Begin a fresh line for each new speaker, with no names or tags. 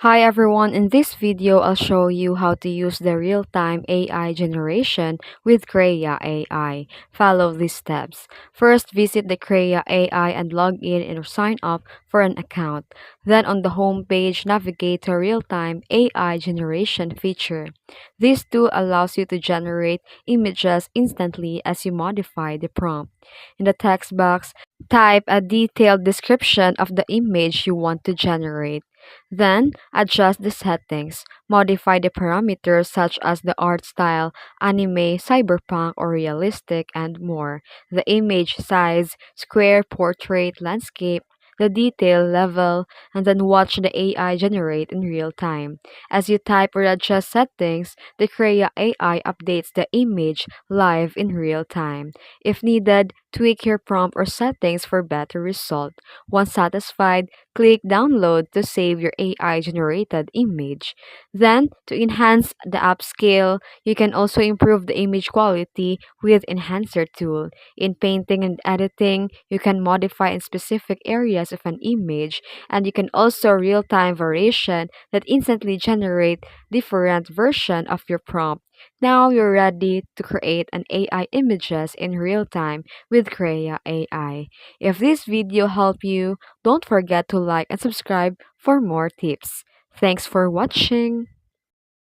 Hi everyone, in this video I'll show you how to use the real-time AI generation with KREA AI. Follow these steps. First, visit the KREA AI and log in and sign up for an account. Then on the home page, navigate to real-time AI generation feature. This tool allows you to generate images instantly as you modify the prompt. In the text box, type a detailed description of the image you want to generate. Then, adjust the settings. Modify the parameters such as the art style, anime, cyberpunk, or realistic, and more. The image size, square, portrait, landscape, the detail level, and then watch the AI generate in real time. As you type or adjust settings, the KREA AI updates the image live in real time. If needed, tweak your prompt or settings for better result. Once satisfied, click Download to save your AI generated image. Then, to enhance the upscale, you can also improve the image quality with Enhancer tool. In painting and editing, you can modify in specific areas of an image, and you can also real-time variation that instantly generate different version of your prompt. Now you're ready to create an AI images in real time with KREA AI. If this video helped you, don't forget to like and subscribe for more tips. Thanks for watching.